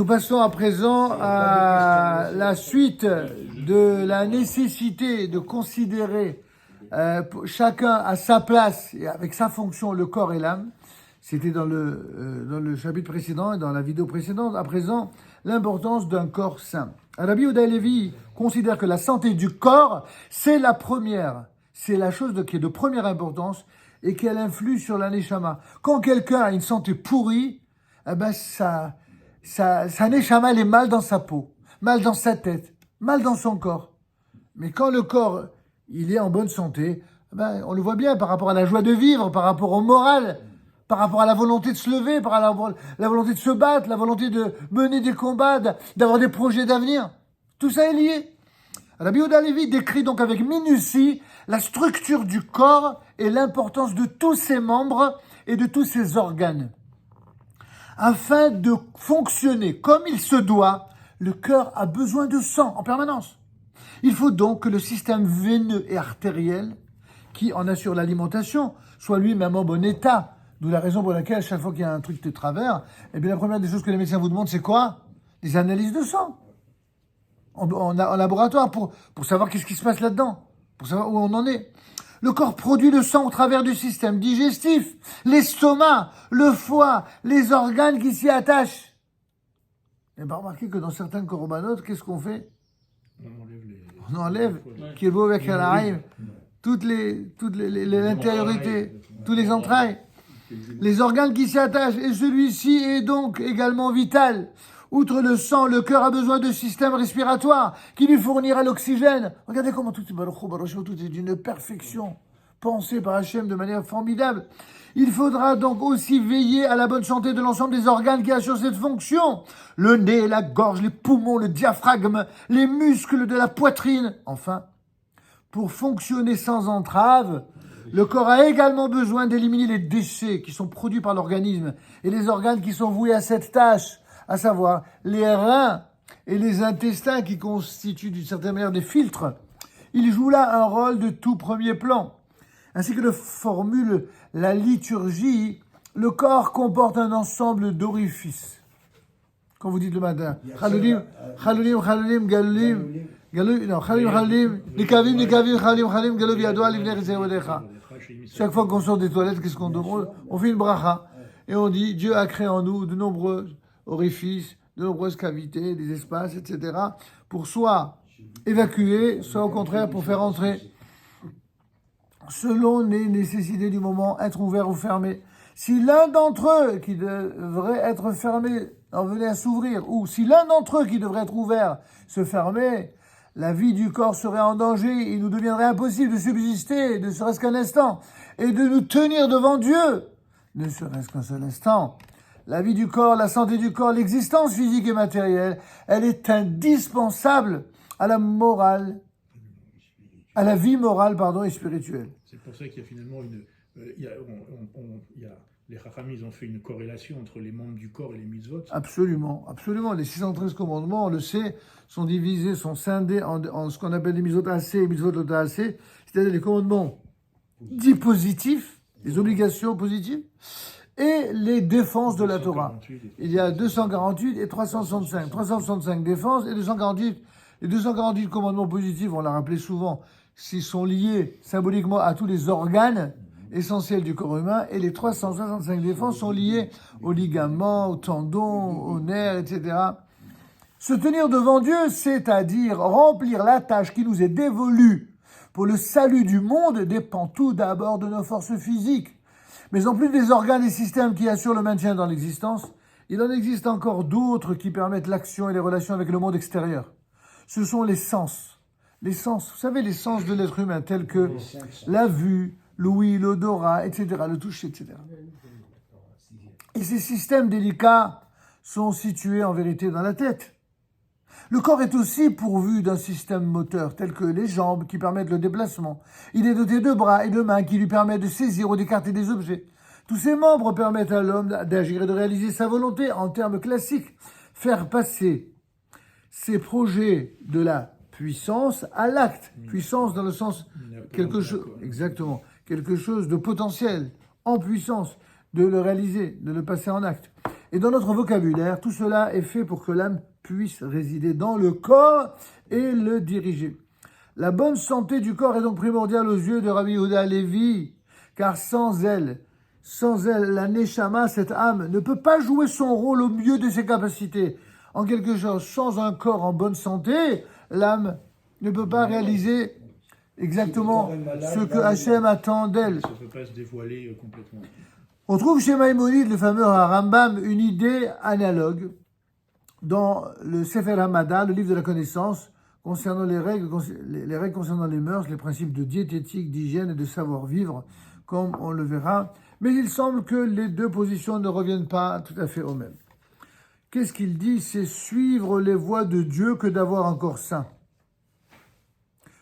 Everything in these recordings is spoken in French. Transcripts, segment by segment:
Nous passons à présent à la suite de la nécessité de considérer chacun à sa place et avec sa fonction le corps et l'âme. C'était dans le chapitre précédent et dans la vidéo précédente. À présent, l'importance d'un corps sain. Rabbi Yehuda Halevi considère que la santé du corps, c'est la première. C'est la chose qui est de première importance et qu'elle influe sur la neshama. Quand quelqu'un a une santé pourrie, eh ben sa neshama, elle est mal dans sa peau, mal dans sa tête, mal dans son corps. Mais quand le corps, il est en bonne santé, eh ben, on le voit bien par rapport à la joie de vivre, par rapport au moral, par rapport à la volonté de se lever, par rapport à la volonté de se battre, la volonté de mener des combats, d'avoir des projets d'avenir. Tout ça est lié. Rabbi Yehuda Halevi décrit donc avec minutie la structure du corps et l'importance de tous ses membres et de tous ses organes. Afin de fonctionner comme il se doit, le cœur a besoin de sang en permanence. Il faut donc que le système veineux et artériel, qui en assure l'alimentation, soit lui-même en bon état. D'où la raison pour laquelle, chaque fois qu'il y a un truc de travers, eh bien la première des choses que les médecins vous demandent, c'est quoi? Des analyses de sang. En laboratoire, pour savoir qu'est-ce qui se passe là-dedans, pour savoir où on en est. Le corps produit le sang au travers du système digestif, l'estomac, le foie, les organes qui s'y attachent. Et bien remarquez que dans certains corbanotes, qu'est-ce qu'on fait? On enlève Kirbo avec toutes l'intériorité, tous les entrailles, les organes qui s'y attachent. Et celui-ci est donc également vital. Outre le sang, le cœur a besoin de système respiratoire qui lui fournira l'oxygène. Regardez comment tout est d'une perfection pensée par Hachem de manière formidable. Il faudra donc aussi veiller à la bonne santé de l'ensemble des organes qui assurent cette fonction. Le nez, la gorge, les poumons, le diaphragme, les muscles de la poitrine. Enfin, pour fonctionner sans entrave, le corps a également besoin d'éliminer les déchets qui sont produits par l'organisme et les organes qui sont voués à cette tâche, à savoir les reins et les intestins qui constituent d'une certaine manière des filtres. Ils jouent là un rôle de tout premier plan. Ainsi que le formule la liturgie, le corps comporte un ensemble d'orifices. Quand vous dites le matin, chalulim, chalulim, chalulim, galulim, non, chalulim, chalulim, nikavim, nikavim, chalulim, chalulim, galov yadoa, livner ezerodecha. Chaque fois qu'on sort des toilettes, qu'est-ce qu'on demande? On fait une bracha et on dit Dieu a créé en nous de nombreux orifices, de nombreuses cavités, des espaces, etc. pour soit évacuer, soit au contraire pour faire entrer, selon les nécessités du moment, être ouvert ou fermé. Si l'un d'entre eux qui devrait être fermé en venait à s'ouvrir, ou si l'un d'entre eux qui devrait être ouvert se fermait, la vie du corps serait en danger, il nous deviendrait impossible de subsister, ne serait-ce qu'un instant, et de nous tenir devant Dieu, ne serait-ce qu'un seul instant. La vie du corps, la santé du corps, l'existence physique et matérielle, elle est indispensable à la morale, à la vie morale, et spirituelle. C'est pour ça qu'il y a finalement les Chachamim, ils ont fait une corrélation entre les membres du corps et les mitzvot. Absolument, absolument. Les 613 commandements, on le sait, sont divisés, sont scindés en ce qu'on appelle les mitzvot AC et mitzvot lota AC, c'est-à-dire les commandements dits positifs, les obligations positives, et les défenses de la Torah. Il y a 248 et 365. 365 défenses et 248. Les 248 commandements positifs, on l'a rappelé souvent, s'ils sont liés symboliquement à tous les organes essentiels du corps humain, et les 365 défenses sont liées aux ligaments, aux tendons, aux nerfs, etc. Se tenir devant Dieu, c'est-à-dire remplir la tâche qui nous est dévolue pour le salut du monde, dépend tout d'abord de nos forces physiques. Mais en plus des organes et systèmes qui assurent le maintien dans l'existence, il en existe encore d'autres qui permettent l'action et les relations avec le monde extérieur. Ce sont les sens. Les sens, vous savez, les sens de l'être humain, tels que la vue, l'ouïe, l'odorat, etc., le toucher, etc. Et ces systèmes délicats sont situés en vérité dans la tête. Le corps est aussi pourvu d'un système moteur, tel que les jambes qui permettent le déplacement. Il est doté de bras et de mains qui lui permettent de saisir ou d'écarter des objets. Tous ces membres permettent à l'homme d'agir et de réaliser sa volonté en termes classiques. Faire passer ses projets de la puissance à l'acte. Puissance dans le sens quelque chose, exactement, quelque chose de potentiel, en puissance, de le réaliser, de le passer en acte. Et dans notre vocabulaire, tout cela est fait pour que l'âme puisse résider dans le corps et le diriger. La bonne santé du corps est donc primordiale aux yeux de Rabbi Yehuda Halevi, car sans elle, la Neshama, cette âme, ne peut pas jouer son rôle au mieux de ses capacités. En quelque chose, sans un corps en bonne santé, l'âme ne peut pas réaliser exactement ce que Hachem attend d'elle. Ça ne peut pas se dévoiler complètement. On trouve chez Maïmonide, le fameux Rambam, une idée analogue dans le Sefer Hamada, le livre de la connaissance, concernant les règles concernant les mœurs, les principes de diététique, d'hygiène et de savoir-vivre, comme on le verra. Mais il semble que les deux positions ne reviennent pas tout à fait au même. Qu'est-ce qu'il dit? C'est suivre les voies de Dieu que d'avoir un corps sain.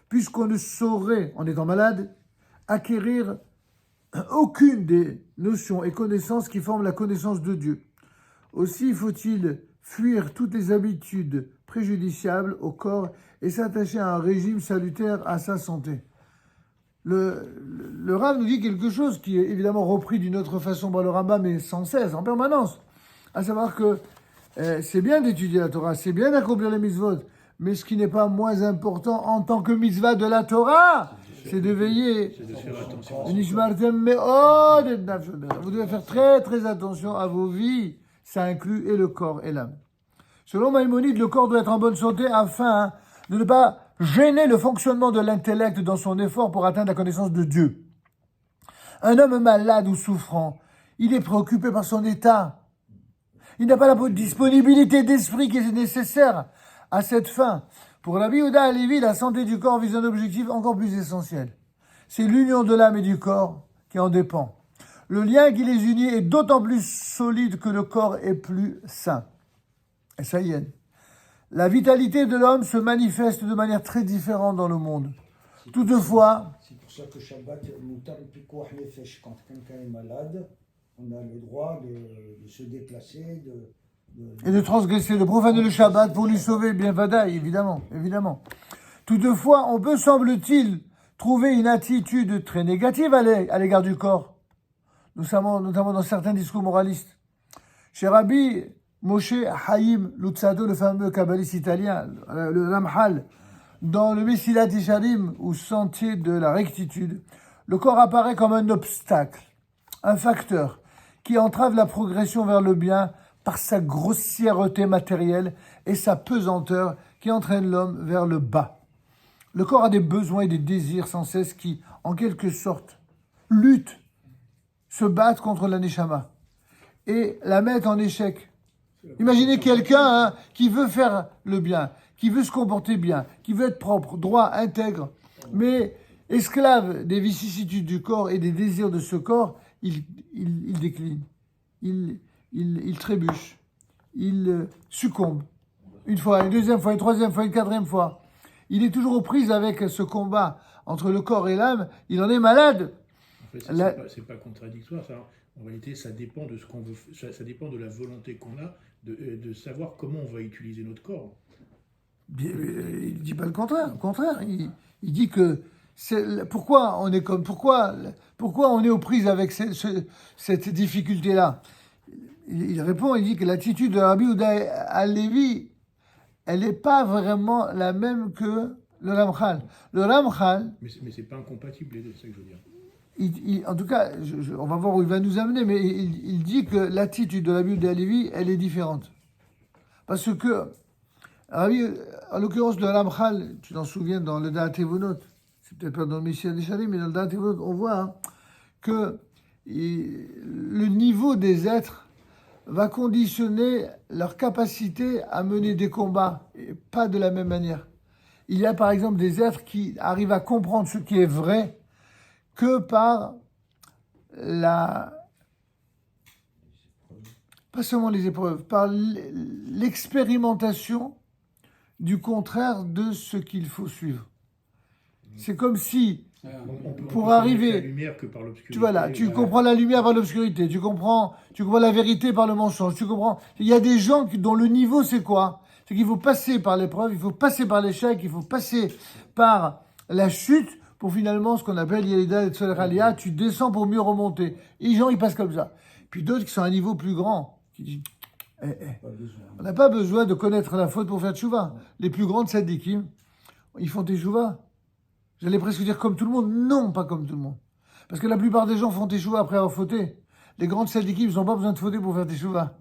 Puisqu'on ne saurait, en étant malade, acquérir aucune des notions et connaissances qui forment la connaissance de Dieu. Aussi faut-il fuir toutes les habitudes préjudiciables au corps et s'attacher à un régime salutaire à sa santé. Le Rav nous dit quelque chose qui est évidemment repris d'une autre façon par le Rambam, mais sans cesse, en permanence. À savoir que c'est bien d'étudier la Torah, c'est bien d'accomplir les mitzvot, mais ce qui n'est pas moins important en tant que mitzvah de la Torah, c'est de veiller. C'est de faire attention. Vous devez faire très très attention à vos vies. Ça inclut et le corps et l'âme. Selon Maïmonide, le corps doit être en bonne santé afin de ne pas gêner le fonctionnement de l'intellect dans son effort pour atteindre la connaissance de Dieu. Un homme malade ou souffrant, il est préoccupé par son état. Il n'a pas la disponibilité d'esprit qui est nécessaire à cette fin. Pour Rabbi Yehuda Halevi, la santé du corps vise un objectif encore plus essentiel. C'est l'union de l'âme et du corps qui en dépend. Le lien qui les unit est d'autant plus solide que le corps est plus sain. Et ça y est. La vitalité de l'homme se manifeste de manière très différente dans le monde. Toutefois, c'est pour ça que Shabbat, Pikuach Nefesh, quand quelqu'un est malade, on a le droit de se déplacer, et de transgresser, de profaner le Shabbat pour lui sauver, bien vadaï, évidemment. Toutefois, on peut, semble-t-il, trouver une attitude très négative à l'égard du corps, notamment dans certains discours moralistes. Chez Rabbi Moshe Haïm Luzzatto, le fameux kabbaliste italien, le Ramchal, dans le Mesilat Yesharim, ou Sentier de la rectitude, le corps apparaît comme un obstacle, un facteur qui entrave la progression vers le bien par sa grossièreté matérielle et sa pesanteur qui entraîne l'homme vers le bas. Le corps a des besoins et des désirs sans cesse qui, en quelque sorte, luttent, se battent contre la Neshama et la mettent en échec. Imaginez quelqu'un qui veut faire le bien, qui veut se comporter bien, qui veut être propre, droit, intègre, mais esclave des vicissitudes du corps et des désirs de ce corps, il décline, il trébuche, il succombe. Une fois, une deuxième fois, une troisième fois, une quatrième fois. Il est toujours aux prises avec ce combat entre le corps et l'âme. Il en est malade. En fait, c'est pas contradictoire. Ça. En réalité, ça dépend de ce qu'on veut. Ça dépend de la volonté qu'on a de savoir comment on va utiliser notre corps. Il ne dit pas le contraire. Au contraire, il dit que pourquoi on est aux prises avec cette difficulté-là. Il répond, il dit que l'attitude de Rabbi Yehuda Halevi, elle n'est pas vraiment la même que le Ramchal. Le Ramchal... Mais c'est pas incompatible les deux, c'est ça que je veux dire. En tout cas, on va voir où il va nous amener, mais il dit que l'attitude de Rabbi Yehuda Halevi, elle est différente. Parce que, en l'occurrence, le Ramchal, tu t'en souviens dans le Da'at Evonot, c'est peut-être pas dans le Messiah des Chalim, mais dans le Da'at Evonot, on voit que le niveau des êtres va conditionner leur capacité à mener des combats, et pas de la même manière. Il y a par exemple des êtres qui arrivent à comprendre ce qui est vrai que par pas seulement les épreuves, par l'expérimentation du contraire de ce qu'il faut suivre. C'est comme si, pour arriver, la lumière que par l'obscurité. Tu comprends la lumière par l'obscurité, tu comprends la vérité par le mensonge, tu comprends. Il y a des gens dont le niveau c'est quoi? C'est qu'il faut passer par l'épreuve, il faut passer par l'échec, il faut passer par la chute pour finalement ce qu'on appelle Yelida et Tzoler Aliyah, tu descends pour mieux remonter. Et les gens ils passent comme ça. Puis d'autres qui sont à un niveau plus grand, qui disent Pas besoin. On n'a pas besoin de connaître la faute pour faire tchouva. Les plus grandes tzadikim, ils font tchouva. J'allais presque dire comme tout le monde. Non, pas comme tout le monde. Parce que la plupart des gens font tchouva après avoir fauté. Les grandes tzadikim, ils n'ont pas besoin de fauter pour faire tchouva.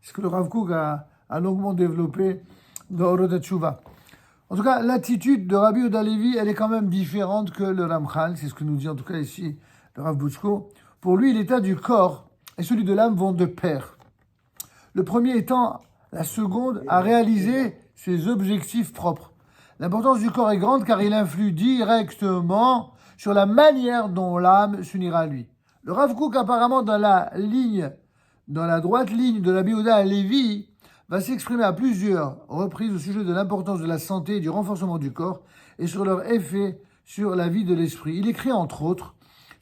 C'est ce que le Rav Kook a longuement développé dans Orot Tchouva. En tout cas, l'attitude de Rabbi Yehuda Levi, elle est quand même différente que le Ramchal. C'est ce que nous dit en tout cas ici le Rav Butchko. Pour lui, l'état du corps et celui de l'âme vont de pair. Le premier étant la seconde à réaliser ses objectifs propres. L'importance du corps est grande car il influe directement sur la manière dont l'âme s'unira à lui. Le Rav Kook, apparemment, dans la droite ligne de Rabbi Yehuda Levi, va s'exprimer à plusieurs reprises au sujet de l'importance de la santé et du renforcement du corps et sur leur effet sur la vie de l'esprit. Il écrit entre autres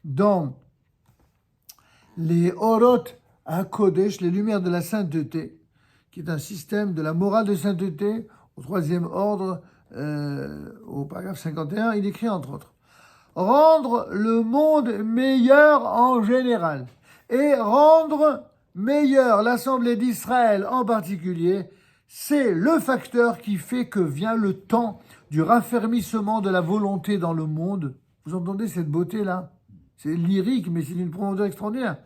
dans les Orot HaKodesh, les lumières de la sainteté, qui est un système de la morale de sainteté au troisième ordre, au paragraphe 51, il écrit entre autres rendre le monde meilleur en général et rendre meilleur l'Assemblée d'Israël en particulier, c'est le facteur qui fait que vient le temps du raffermissement de la volonté dans le monde. Vous entendez cette beauté-là? C'est lyrique, mais c'est d'une profondeur extraordinaire.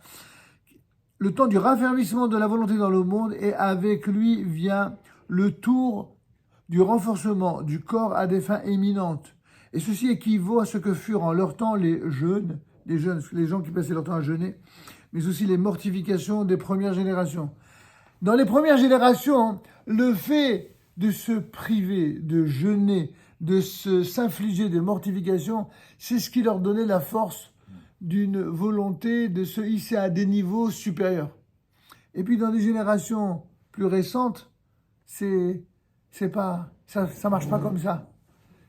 Le temps du raffermissement de la volonté dans le monde, et avec lui vient le tour du renforcement du corps à des fins éminentes. Et ceci équivaut à ce que furent en leur temps les gens qui passaient leur temps à jeûner, mais aussi les mortifications des premières générations. Dans les premières générations, le fait de se priver, de jeûner, de s'infliger des mortifications, c'est ce qui leur donnait la force d'une volonté de se hisser à des niveaux supérieurs. Et puis dans des générations plus récentes, ça marche pas comme ça.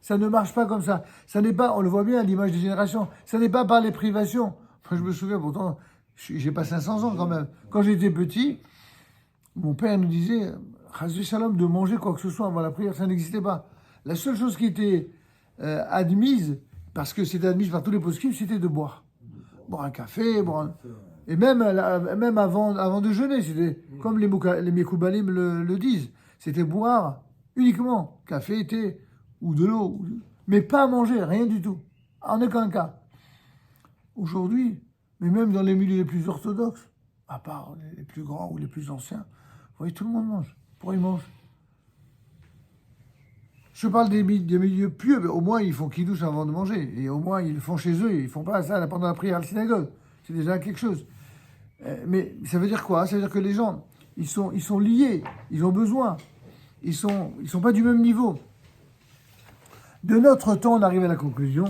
Ça ne marche pas comme ça. Ça n'est pas, on le voit bien à l'image des générations, ça n'est pas par les privations. Enfin, je me souviens pourtant, j'ai pas 500 ans quand même. Quand j'étais petit, mon père nous disait, Chasvé Shalom, de manger quoi que ce soit avant la prière, ça n'existait pas. La seule chose qui était admise, parce que c'était admise par tous les poskim, c'était de boire. Boire un café, et même avant de jeûner, c'était comme les Mekoubalim le disent, c'était boire uniquement café, thé ou de l'eau, mais pas manger, rien du tout, en aucun cas. Aujourd'hui, mais même dans les milieux les plus orthodoxes, à part les plus grands ou les plus anciens, vous voyez, tout le monde mange. Pourquoi ils mangent? Je parle des milieux pieux, mais au moins ils font kidouche avant de manger, et au moins ils le font chez eux, ils font pas ça pendant la prière à la synagogue. C'est déjà quelque chose. Mais ça veut dire quoi? Ça veut dire que les gens, ils sont liés, ils ont besoin, ils sont pas du même niveau. De notre temps, on arrive à la conclusion,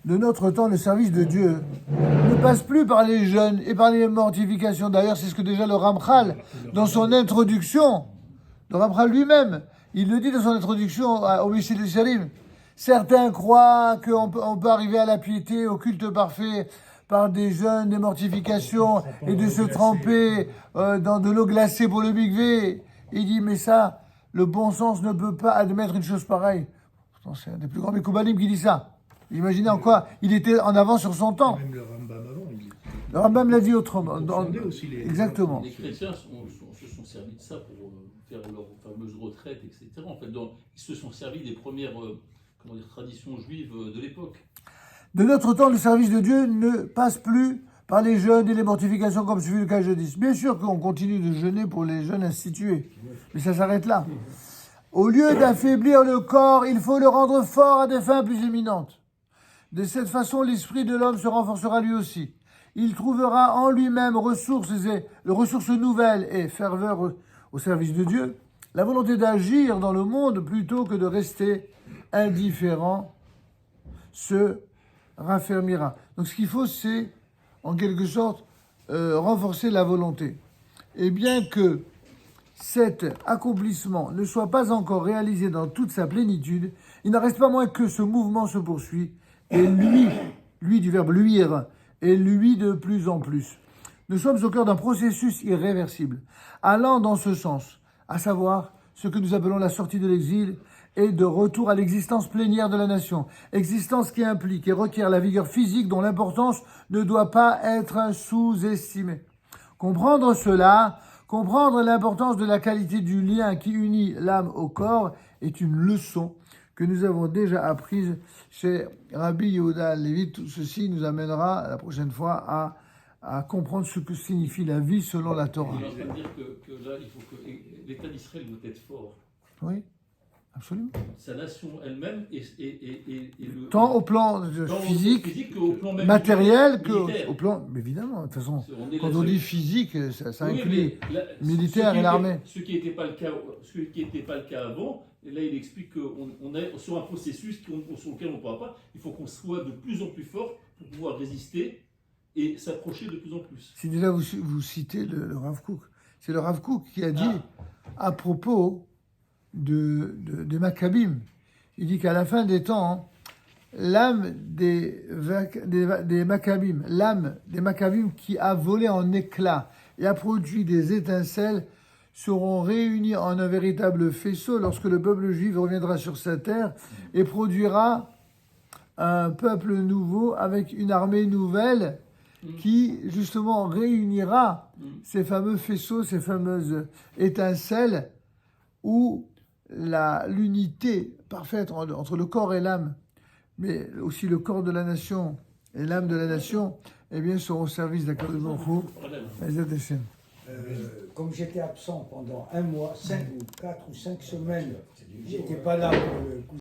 de notre temps, le service de Dieu ne passe plus par les jeûnes et par les mortifications. D'ailleurs, c'est ce que déjà le Ramchal, dans son introduction, le Ramchal lui-même, il le dit dans son introduction au Mishil Shalim. Certains croient qu'on peut arriver à la piété, au culte parfait, par des jeûnes, des mortifications, et de se tremper dans de l'eau glacée pour le mikvé. Il dit, mais ça, le bon sens ne peut pas admettre une chose pareille. Pourtant, c'est un des plus grands Mekoubalim qui dit ça. Imaginez en quoi il était en avance sur son temps. Même le Rambam avant, le Rambam l'a dit autrement. Exactement. Les chrétiens se sont servis de ça pour faire leur fameuse retraite, etc. En fait, ils se sont servis des premières traditions juives de l'époque. De notre temps, le service de Dieu ne passe plus par les jeûnes et les mortifications comme ce fut le cas jadis. Bien sûr qu'on continue de jeûner pour les jeûnes institués, mais ça s'arrête là. Au lieu d'affaiblir le corps, il faut le rendre fort à des fins plus éminentes. De cette façon, l'esprit de l'homme se renforcera lui aussi. Il trouvera en lui-même ressources nouvelles et ferveur au service de Dieu, la volonté d'agir dans le monde plutôt que de rester indifférent se raffermira. Donc ce qu'il faut, c'est en quelque sorte renforcer la volonté. Et bien que cet accomplissement ne soit pas encore réalisé dans toute sa plénitude, il n'en reste pas moins que ce mouvement se poursuit et lui du verbe luire, et lui de plus en plus. Nous sommes au cœur d'un processus irréversible, allant dans ce sens, à savoir ce que nous appelons la sortie de l'exil et de retour à l'existence plénière de la nation, existence qui implique et requiert la vigueur physique dont l'importance ne doit pas être sous-estimée. Comprendre cela Comprendre l'importance de la qualité du lien qui unit l'âme au corps est une leçon que nous avons déjà apprise chez Rabbi Yehuda Levi. Tout ceci nous amènera la prochaine fois à comprendre ce que signifie la vie selon la Torah. Il est en train de dire que là, il faut que l'État d'Israël doit être fort. Oui, absolument. Sa nation elle-même et le. Tant au plan tant physique, qu'au plan même matériel, militaire. qu'au plan... Mais évidemment, de toute façon, est quand la on dit seule- physique, ça Oui, inclut mais là, militaire et l'armée. Ce qui n'était pas le cas avant. Et là, il explique qu'on est sur un processus sur lequel on ne pourra pas. Il faut qu'on soit de plus en plus fort pour pouvoir résister et s'approcher de plus en plus. Si déjà vous citez le Rav Kook, c'est le Rav Kook qui a dit à propos des Maccabim, il dit qu'à la fin des temps, l'âme des Maccabim, l'âme des Maccabim qui a volé en éclats et a produit des étincelles seront réunis en un véritable faisceau lorsque le peuple juif reviendra sur sa terre et produira un peuple nouveau avec une armée nouvelle qui justement réunira ces fameux faisceaux, ces fameuses étincelles où l'unité parfaite entre le corps et l'âme, mais aussi le corps de la nation et l'âme de la nation, eh bien, seront au service d'Akadosh Baruch Hu. Bezrat Hashem. Comme j'étais absent pendant un mois, 4 ou 5 semaines, j'étais pas là pour le